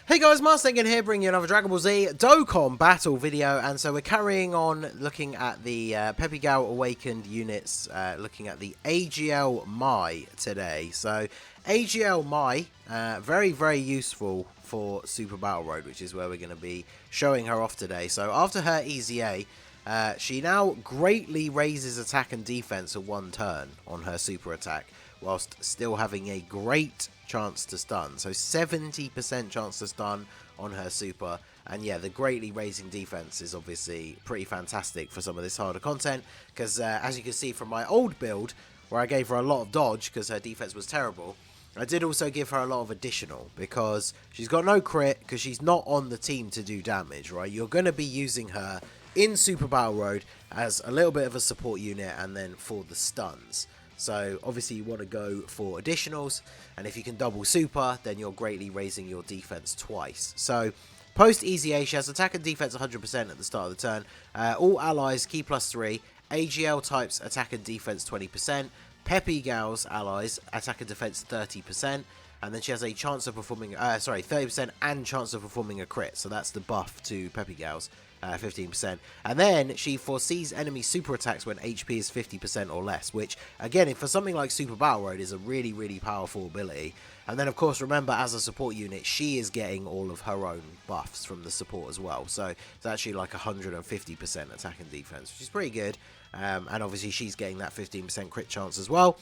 Hey guys, Marstingan here, bringing you another Dragon Ball Z Dokkan battle video, and so we're carrying on looking at the Pepigal Awakened units, looking at the AGL MAI today. So AGL MAI, very, very useful for Super Battle Road, which is where we're going to be showing her off today. So after her EZA, she now greatly raises attack and defense for one turn on her super attack, whilst still having a great chance to stun. So 70% chance to stun on her super, and yeah, the greatly raising defense is obviously pretty fantastic for some of this harder content, because as you can see from my old build, where I gave her a lot of dodge because her defense was terrible, I did also give her a lot of additional, because she's got no crit, because she's not on the team to do damage, right? You're going to be using her in Super Battle Road as a little bit of a support unit, and then for the stuns. So obviously you want to go for additionals, and if you can double super, then you're greatly raising your defense twice. So post EZA, she has attack and defense 100% at the start of the turn. All allies key +3. AGL types attack and defense 20%. Pepigal's allies attack and defense 30%. And then she has a chance of performing, 30% and chance of performing a crit. So that's the buff to Pepigal's. 15%, and then she foresees enemy super attacks when HP is 50% or less, which again, for something like Super Battle Road, is a really, really powerful ability. And then of course, remember, as a support unit, she is getting all of her own buffs from the support as well, so it's actually like 150% attack and defense, which is pretty good. And obviously she's getting that 15% crit chance as well.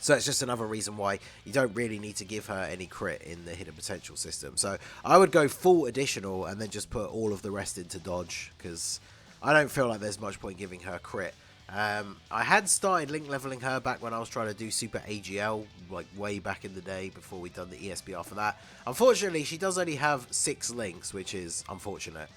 So it's just another reason why you don't really need to give her any crit in the hidden potential system. So I would go full additional and then just put all of the rest into dodge, because I don't feel like there's much point giving her crit. I had started link leveling her back when I was trying to do Super AGL, like way back in the day before we'd done the ESBR for that. Unfortunately, she does only have 6 links, which is unfortunate.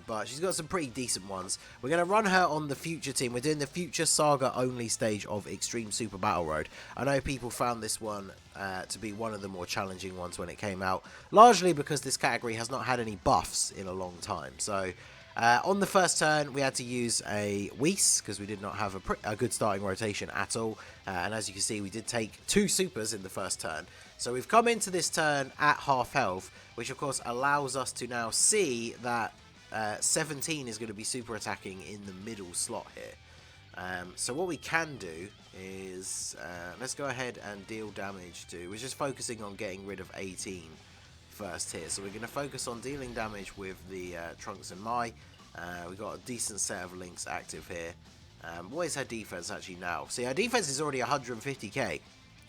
But she's got some pretty decent ones. We're going to run her on the future team. We're doing the future saga only stage of Extreme Super Battle Road. I know people found this one to be one of the more challenging ones when it came out, largely because this category has not had any buffs in a long time. So on the first turn, we had to use a Whis because we did not have a good starting rotation at all. And as you can see, we did take 2 supers in the first turn. So we've come into this turn at half health, which of course allows us to now see that 17 is going to be super attacking in the middle slot here. So what we can do is, let's go ahead and deal damage to, we're just focusing on getting rid of 18 first here. So we're going to focus on dealing damage with the Trunks and Mai. We've got a decent set of links active here. What is her defense actually now? See, her defense is already 150k.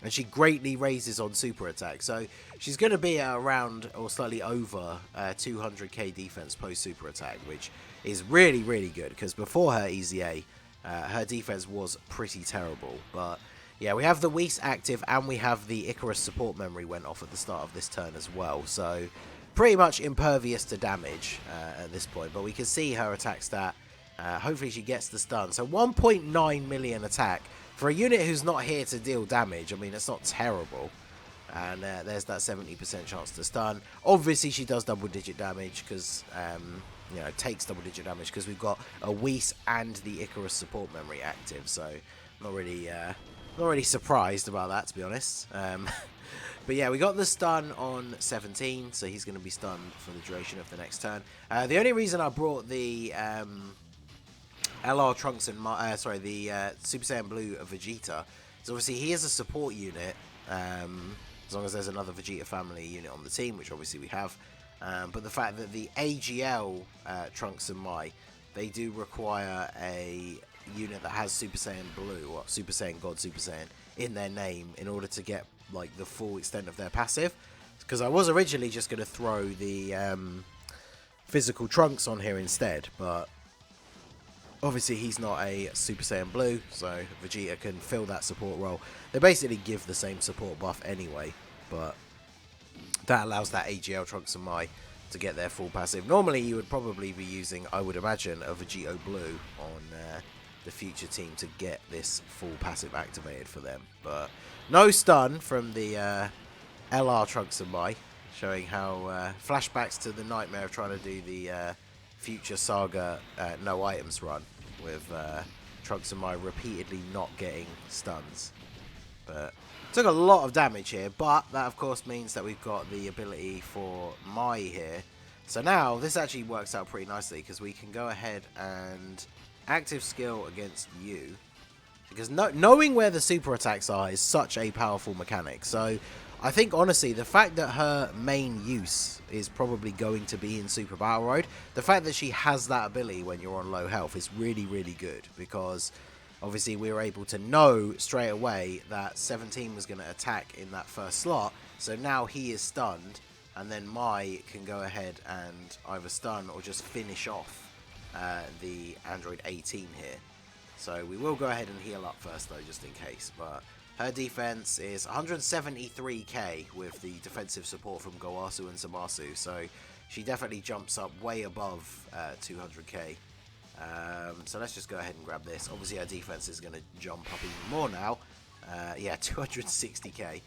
And she greatly raises on super attack, so she's going to be at around or slightly over 200k defense post super attack, which is really, really good, because before her EZA, her defense was pretty terrible. But yeah, we have the Whis active, and we have the Icarus support memory went off at the start of this turn as well, so pretty much impervious to damage at this point. But we can see her attack stat. Hopefully she gets the stun. So 1.9 million attack. For a unit who's not here to deal damage, I mean, it's not terrible. And there's that 70% chance to stun. Obviously, she does double-digit damage because, you know, takes double-digit damage because we've got a Whis and the Icarus support memory active. So, not really surprised about that, to be honest. But yeah, we got the stun on 17, so he's going to be stunned for the duration of the next turn. The only reason I brought the LR Trunks and the Super Saiyan Blue of Vegeta, so obviously he is a support unit, as long as there's another Vegeta family unit on the team, which obviously we have. But the fact that the AGL Trunks and Mai, they do require a unit that has Super Saiyan Blue or Super Saiyan God Super Saiyan in their name in order to get like the full extent of their passive. Because I was originally just going to throw the physical Trunks on here instead, but obviously he's not a Super Saiyan Blue, so Vegeta can fill that support role. They basically give the same support buff anyway, but that allows that AGL Trunks and Mai to get their full passive. Normally you would probably be using, I would imagine, a Vegito Blue on the future team to get this full passive activated for them. But no stun from the LR Trunks and Mai, showing how flashbacks to the nightmare of trying to do the future saga no items run with Trunks and Mai repeatedly not getting stuns. But took a lot of damage here, but that of course means that we've got the ability for Mai here. So now this actually works out pretty nicely because we can go ahead and active skill against you. Because knowing where the super attacks are is such a powerful mechanic. So I think honestly the fact that her main use is probably going to be in Super Battle Road, the fact that she has that ability when you're on low health is really, really good. Because obviously we were able to know straight away that 17 was going to attack in that first slot. So now he is stunned, and then Mai can go ahead and either stun or just finish off the Android 18 here. So we will go ahead and heal up first though, just in case. But her defense is 173k with the defensive support from Gowasu and Zamasu. So she definitely jumps up way above 200k. So let's just go ahead and grab this. Obviously our defense is going to jump up even more now. Yeah, 260k.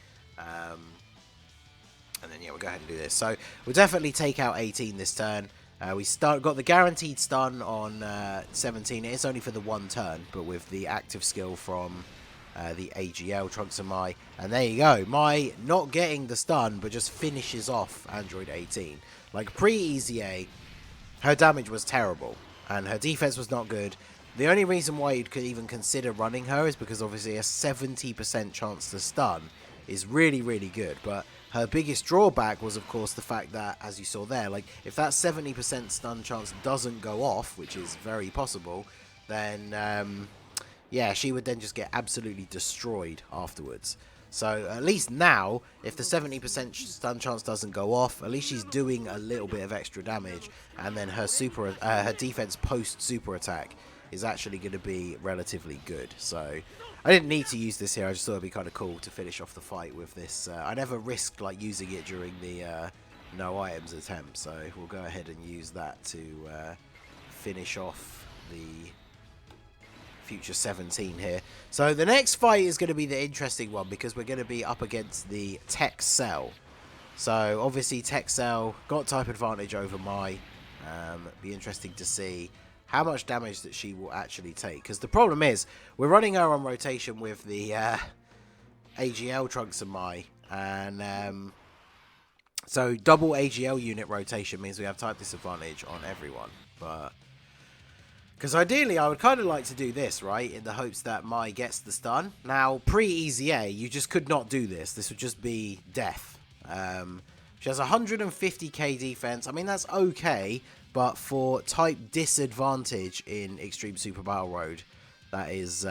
And then yeah, we'll go ahead and do this. So we'll definitely take out 18 this turn. We got the guaranteed stun on 17. It's only for the one turn, but with the active skill from the AGL, Trunks and Mai. And there you go. Mai not getting the stun, but just finishes off Android 18. Like pre-EZA, her damage was terrible, and her defense was not good. The only reason why you could even consider running her is because obviously a 70% chance to stun is really, really good. But her biggest drawback was, of course, the fact that, as you saw there, like if that 70% stun chance doesn't go off, which is very possible, then yeah, she would then just get absolutely destroyed afterwards. So at least now, if the 70% stun chance doesn't go off, at least she's doing a little bit of extra damage, and then her her defense post super attack is actually going to be relatively good. So I didn't need to use this here. I just thought it'd be kind of cool to finish off the fight with this. I never risked like using it during the no items attempt, so we'll go ahead and use that to finish off the future 17 here. So the next fight is going to be the interesting one, because we're going to be up against the Tech Cell. So obviously Tech Cell got type advantage over Mai. Be interesting to see how much damage that she will actually take, because the problem is we're running her on rotation with the AGL Trunks and Mai, and so double AGL unit rotation means we have type disadvantage on everyone. But because ideally I would kind of like to do this, right, in the hopes that Mai gets the stun. Now pre-EZA you just could not do this. This would just be death. She has 150k defense. I mean, that's okay, but for type disadvantage in Extreme Super Battle Road, that is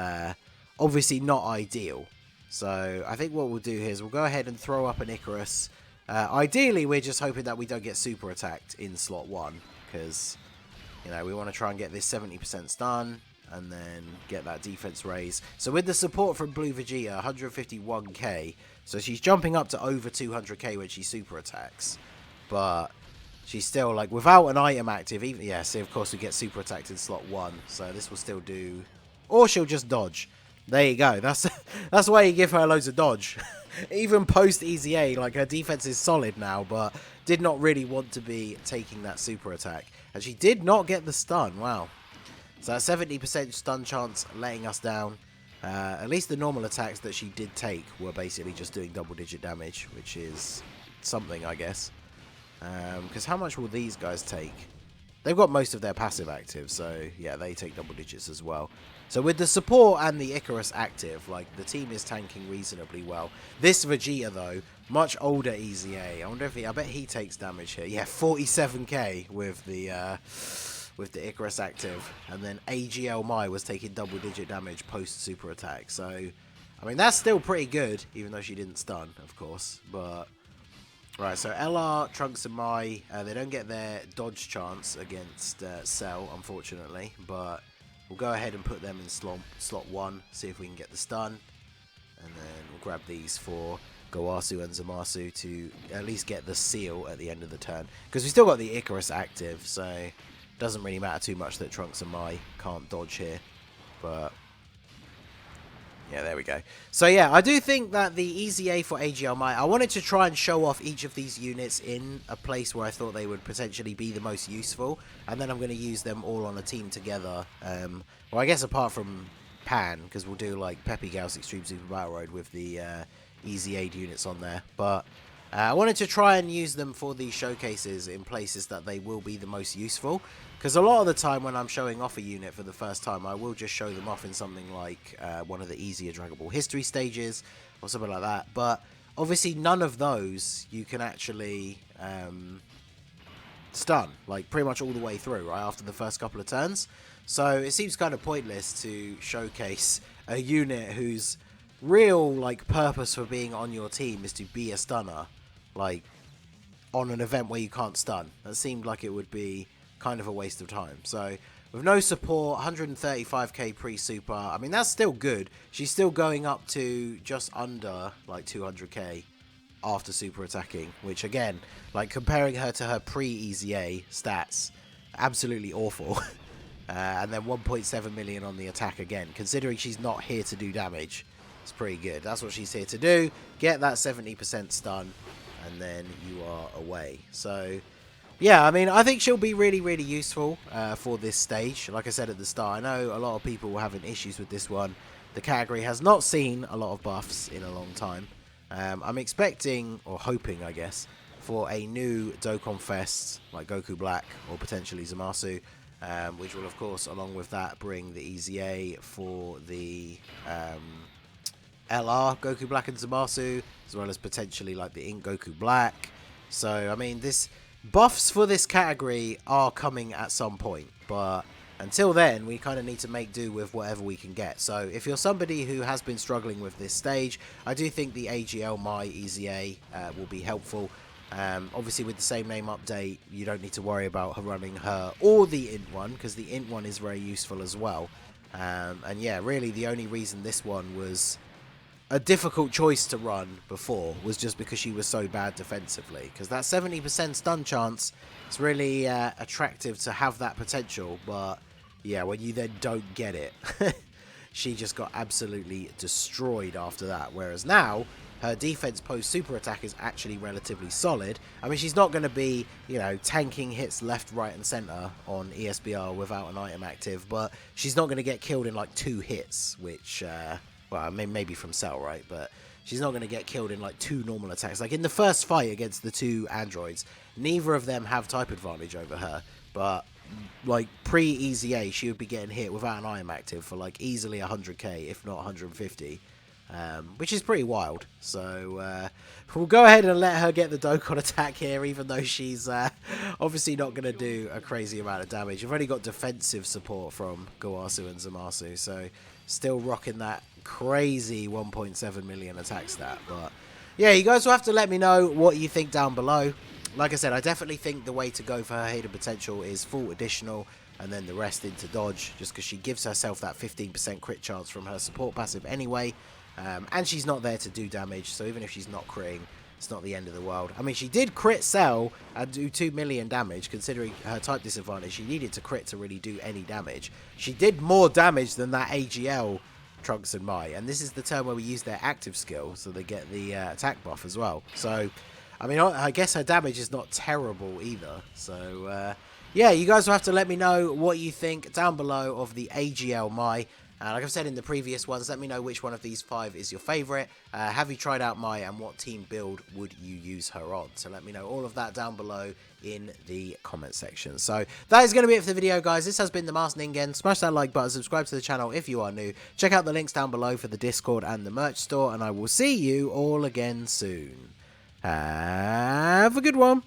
obviously not ideal. So I think what we'll do here is we'll go ahead and throw up an Icarus. Ideally, we're just hoping that we don't get super attacked in slot 1, because, you know, we want to try and get this 70% stun and then get that defense raise. So with the support from Blue Vegeta, 151k. So she's jumping up to over 200k when she super attacks. But she's still, like, without an item active, even, yeah, see, of course we get super attacked in slot 1. So this will still do, or she'll just dodge. There you go. That's why you give her loads of dodge. Even post EZA, like, her defense is solid now, but did not really want to be taking that super attack. And she did not get the stun. Wow. So that 70% stun chance letting us down. At least the normal attacks that she did take were basically just doing double-digit damage, which is something, I guess. Because how much will these guys take? They've got most of their passive active, so yeah, they take double digits as well. So with the support and the Icarus active, like, the team is tanking reasonably well. This Vegeta, though, much older EZA. I wonder if I bet he takes damage here. Yeah, 47k with the Icarus active, and then AGL Mai was taking double-digit damage post-super attack. So, I mean, that's still pretty good, even though she didn't stun, of course. But, right, so LR, Trunks, and Mai, they don't get their dodge chance against Cell, unfortunately. But we'll go ahead and put them in slot 1, see if we can get the stun. And then we'll grab these for Gowasu and Zamasu to at least get the seal at the end of the turn. Because we still got the Icarus active, so doesn't really matter too much that Trunks and Mai can't dodge here. But yeah, there we go. So yeah, I do think that the EZA for AGL Mai, I wanted to try and show off each of these units in a place where I thought they would potentially be the most useful, and then I'm going to use them all on a team together. Well, I guess apart from pan, because we'll do like Peppy Gal's Extreme Super Battle Road with the EZA AGL units on there. But I wanted to try and use them for these showcases in places that they will be the most useful. Because a lot of the time when I'm showing off a unit for the first time, I will just show them off in something like one of the easier Dragon Ball history stages or something like that. But obviously none of those you can actually stun, like pretty much all the way through, right, after the first couple of turns. So it seems kind of pointless to showcase a unit whose real like purpose for being on your team is to be a stunner, like on an event where you can't stun. That seemed like it would be kind of a waste of time. So with no support, 135k pre-super, I mean that's still good. She's still going up to just under like 200k after super attacking, which again, like comparing her to her pre-EZA stats, absolutely awful. And then 1.7 million on the attack again, considering she's not here to do damage. It's pretty good. That's what she's here to do. Get that 70% stun, and then you are away. So yeah, I mean, I think she'll be really, really useful for this stage. Like I said at the start, I know a lot of people were having issues with this one. The category has not seen a lot of buffs in a long time. I'm expecting, or hoping, I guess, for a new Dokkan Fest, like Goku Black, or potentially Zamasu, which will, of course, along with that, bring the EZA for the LR Goku Black and Zamasu, as well as potentially like the Ink Goku Black. So, I mean, buffs for this category are coming at some point, but until then, we kind of need to make do with whatever we can get. So if you're somebody who has been struggling with this stage, I do think the AGL MAI EZA will be helpful. Obviously, with the same name update, you don't need to worry about her running her or the int one, because the int one is very useful as well. And yeah, really the only reason this one was a difficult choice to run before was just because she was so bad defensively. Because that 70% stun chance, it's really attractive to have that potential, but yeah, when you then don't get it, she just got absolutely destroyed after that. Whereas now, her defense post super attack is actually relatively solid. I mean, she's not going to be, you know, tanking hits left, right, and center on ESBR without an item active, but she's not going to get killed in like 2 hits, which, well, I mean, maybe from Cell, right? But she's not going to get killed in like 2 normal attacks. Like in the first fight against the 2 androids, neither of them have type advantage over her, but like pre-EZA, she would be getting hit without an item active for like easily 100k, if not 150. Which is pretty wild. So we'll go ahead and let her get the Dokkan attack here, even though she's obviously not going to do a crazy amount of damage. You've only got defensive support from Gowasu and Zamasu, so still rocking that crazy 1.7 million attack stat. But yeah, you guys will have to let me know what you think down below. Like I said, I definitely think the way to go for her hidden potential is full additional and then the rest into dodge, just because she gives herself that 15% crit chance from her support passive anyway. And she's not there to do damage, so even if she's not critting, it's not the end of the world. I mean, she did crit Cell and do 2 million damage, considering her type disadvantage. She needed to crit to really do any damage. She did more damage than that AGL Trunks and Mai, and this is the turn where we use their active skill, so they get the attack buff as well. So, I mean, I guess her damage is not terrible either. So, yeah, you guys will have to let me know what you think down below of the AGL Mai. Like I've said in the previous ones, let me know which one of these 5 is your favourite. Have you tried out Mai, and what team build would you use her on? So let me know all of that down below in the comment section. So that is going to be it for the video, guys. This has been the Masked Ningen. Smash that like button, subscribe to the channel if you are new. Check out the links down below for the Discord and the merch store, and I will see you all again soon. Have a good one.